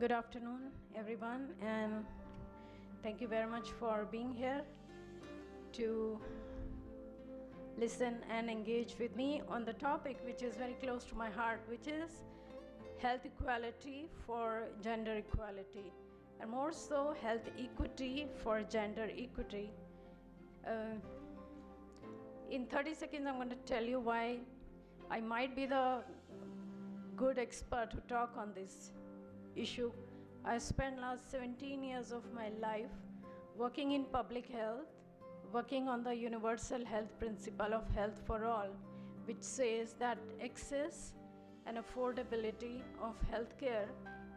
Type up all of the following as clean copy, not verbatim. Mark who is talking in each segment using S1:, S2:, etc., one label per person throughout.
S1: Good afternoon, everyone, and thank you very much for being here to listen and engage with me on the topic which is very close to my heart, which is health equality for gender equality, and more so health equity for gender equity. In 30 seconds, I'm going to tell you why I might be the good expert to talk on this issue. I spent last 17 years of my life working in public health, working on the universal health principle of health for all, which says that access and affordability of healthcare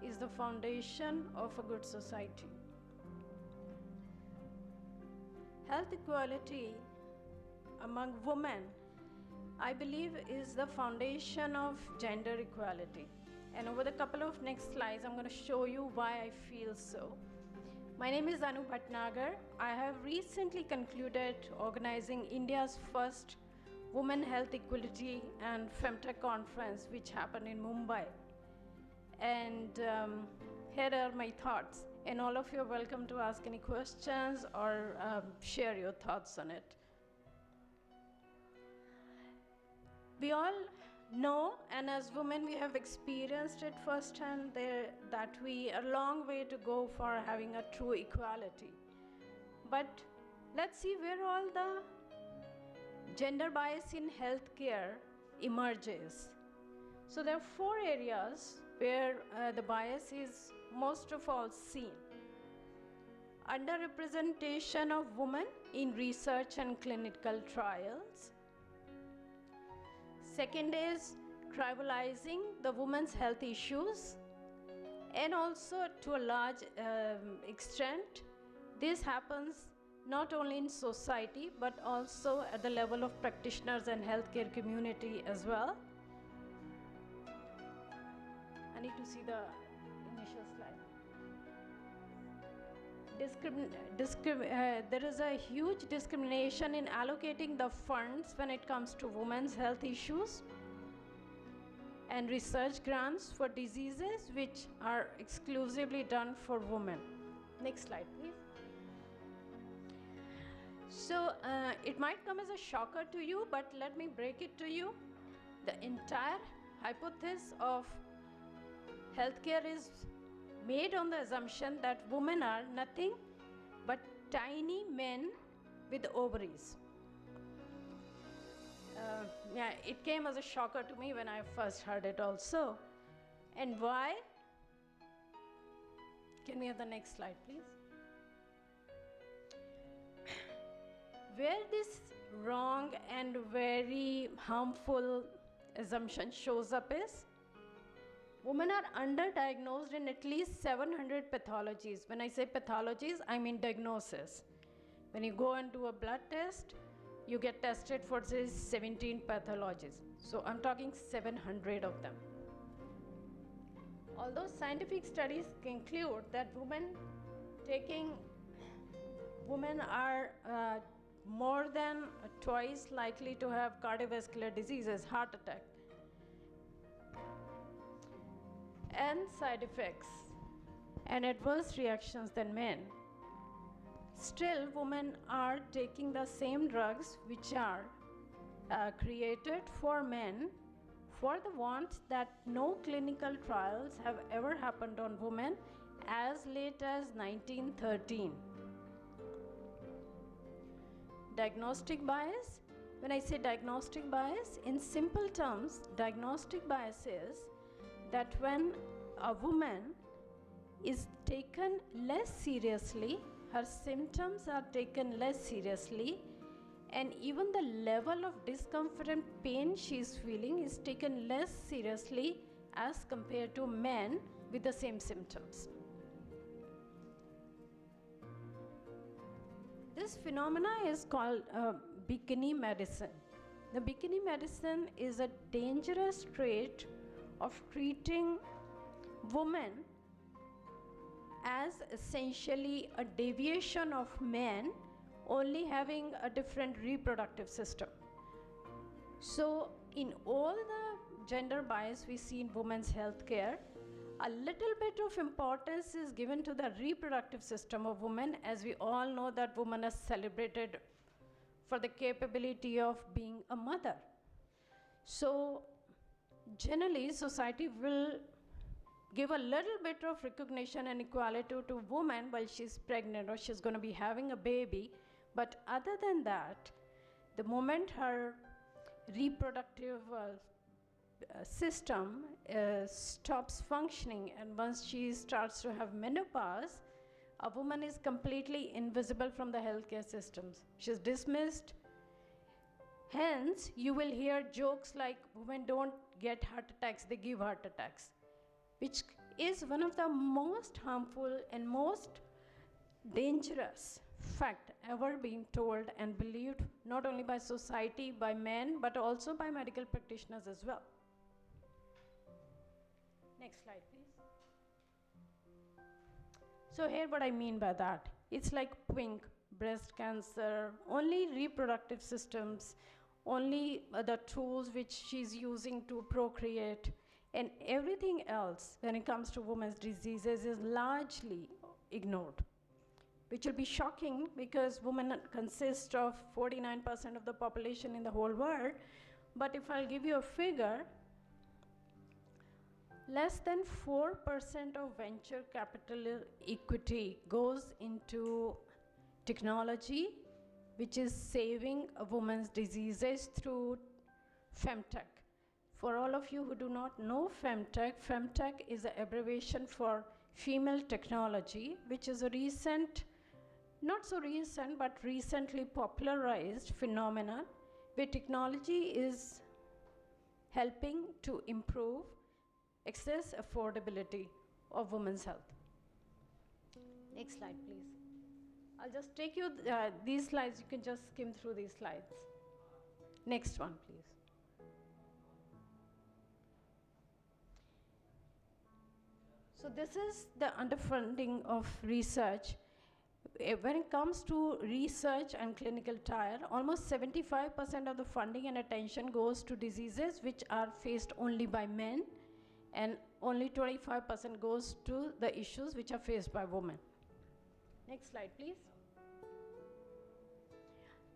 S1: is the foundation of a good society. Health equality among women, I believe, is the foundation of gender equality. And over the couple of next slides, I'm going to show you why I feel so. My name is Anu Bhatnagar. I have recently concluded organizing India's first Women Health Equality and Femtech conference, which happened in Mumbai. And here are my thoughts. And all of you are welcome to ask any questions or share your thoughts on it. We all know, and as women we have experienced it firsthand, that we are a long way to go for having a true equality. But let's see where all the gender bias in healthcare emerges. So there are 4 areas where the bias is most of all seen. Underrepresentation of women in research and clinical trials. Second is trivializing the women's health issues, and also to a large extent this happens not only in society but also at the level of practitioners and healthcare community as well. I need to see the initial slide. There is a huge discrimination in allocating the funds when it comes to women's health issues and research grants for diseases which are exclusively done for women. Next slide, please. So it might come as a shocker to you, but let me break it to you. The entire hypothesis of healthcare is made on the assumption that women are nothing but tiny men with ovaries. It came as a shocker to me when I first heard it also. And why? Can we have the next slide, please? Where this wrong and very harmful assumption shows up is women are underdiagnosed in at least 700 pathologies. When I say pathologies, I mean diagnosis. When you go and do a blood test, you get tested for say 17 pathologies. So I'm talking 700 of them. Although scientific studies conclude that women are more than twice likely to have cardiovascular diseases, heart attack, and side effects and adverse reactions than men. Still, women are taking the same drugs which are created for men for the want that no clinical trials have ever happened on women as late as 1913. Diagnostic bias. When I say diagnostic bias, in simple terms, diagnostic bias is that when a woman is taken less seriously, her symptoms are taken less seriously, and even the level of discomfort and pain she is feeling is taken less seriously as compared to men with the same symptoms. This phenomena is called bikini medicine. The bikini medicine is a dangerous trait of treating women as essentially a deviation of men only having a different reproductive system. So in all the gender bias we see in women's health care, A little bit of importance is given to the reproductive system of women, as we all know that women are celebrated for the capability of being a mother. So generally, society will give a little bit of recognition and equality to woman while she's pregnant or she's going to be having a baby. But other than that, the moment her reproductive system stops functioning, and once she starts to have menopause, a woman is completely invisible from the healthcare systems. She's dismissed. Hence, you will hear jokes like women don't get heart attacks, they give heart attacks, which is one of the most harmful and most dangerous fact ever being told and believed, not only by society, by men, but also by medical practitioners as well. Next slide, please. So here what I mean by that, it's like PWINK, breast cancer, only reproductive systems, only the tools which she's using to procreate, and everything else when it comes to women's diseases is largely ignored, which will be shocking because women consist of 49% of the population in the whole world. But if I'll give you a figure, less than 4% of venture capital equity goes into technology, which is saving a woman's diseases through femtech. For all of you who do not know femtech is an abbreviation for female technology, which is a recent, not so recent, but recently popularized phenomenon where technology is helping to improve access affordability of women's health. Next slide, please. I'll just take you these slides. You can just skim through these slides. Next one, please. So this is the underfunding of research. When it comes to research and clinical trial, almost 75% of the funding and attention goes to diseases which are faced only by men, and only 25% goes to the issues which are faced by women. Next slide, please.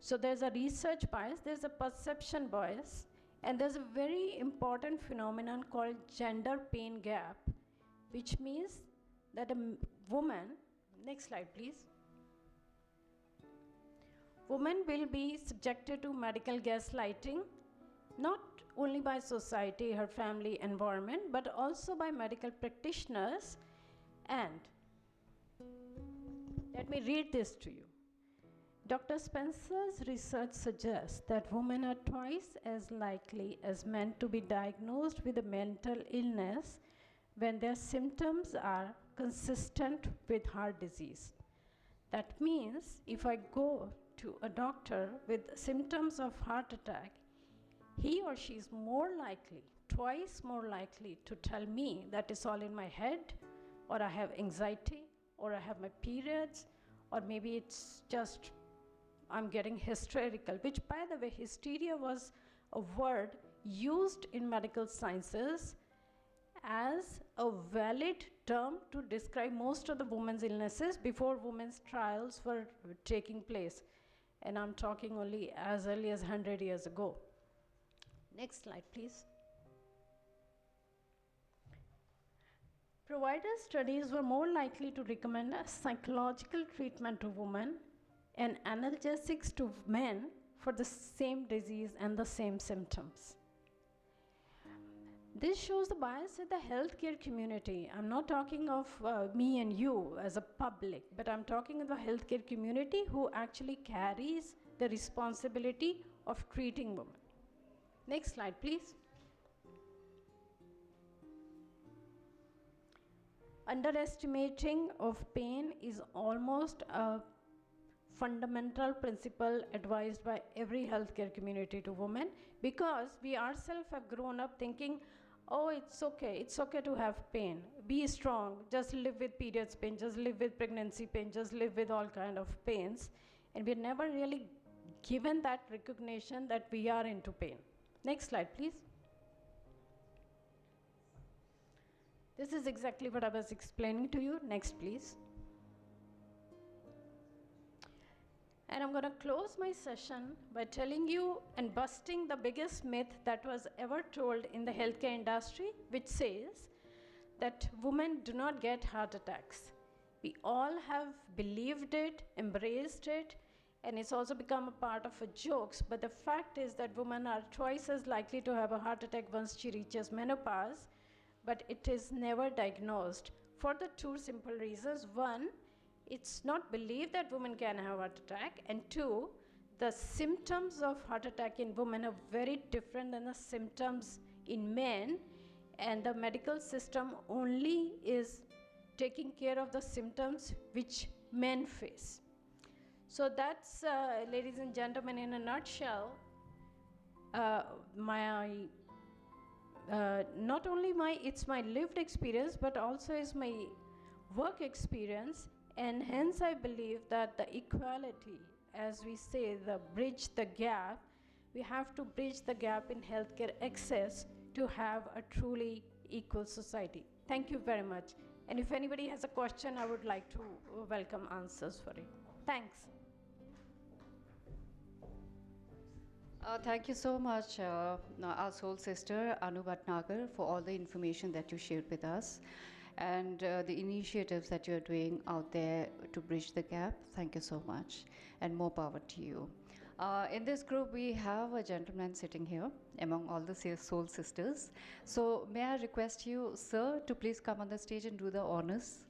S1: So there's a research bias, there's a perception bias, and there's a very important phenomenon called gender pain gap, which means that a woman, next slide, please. Women will be subjected to medical gaslighting, not only by society, her family environment, but also by medical practitioners. And let me read this to you. Dr. Spencer's research suggests that women are twice as likely as men to be diagnosed with a mental illness when their symptoms are consistent with heart disease. That means if I go to a doctor with symptoms of heart attack, he or she is more likely, twice more likely to tell me that it's all in my head, or I have anxiety, or I have my periods, or maybe it's just I'm getting hysterical, which, by the way, hysteria was a word used in medical sciences as a valid term to describe most of the women's illnesses before women's trials were taking place. And I'm talking only as early as 100 years ago. Next slide, please. Provider studies were more likely to recommend a psychological treatment to women and analgesics to men for the same disease and the same symptoms. This shows the bias in the healthcare community. I'm not talking of me and you as a public, but I'm talking of the healthcare community who actually carries the responsibility of treating women. Next slide, please. Underestimating of pain is almost a fundamental principle advised by every healthcare community to women, because we ourselves have grown up thinking, oh, it's okay to have pain, be strong, just live with periods pain, just live with pregnancy pain, just live with all kind of pains, and we're never really given that recognition that we are into pain. Next slide, please. This is exactly what I was explaining to you. Next, please. And I'm going to close my session by telling you and busting the biggest myth that was ever told in the healthcare industry, which says that women do not get heart attacks. We all have believed it, embraced it, and it's also become a part of a jokes. But the fact is that women are twice as likely to have a heart attack once she reaches menopause, but it is never diagnosed for the two simple reasons. One, it's not believed that women can have a heart attack, and two, the symptoms of heart attack in women are very different than the symptoms in men, and the medical system only is taking care of the symptoms which men face. So that's, ladies and gentlemen, in a nutshell, not only it's my lived experience, but also is my work experience, and hence I believe that the equality, as we say, the bridge the gap, we have to bridge the gap in healthcare access to have a truly equal society. Thank you very much. And if anybody has a question, I would like to welcome answers for it. Thanks.
S2: Thank you so much, our soul sister, Anu Bhatnagar, for all the information that you shared with us and the initiatives that you're doing out there to bridge the gap. Thank you so much, and more power to you. In this group, we have a gentleman sitting here among all the soul sisters. So may I request you, sir, to please come on the stage and do the honors?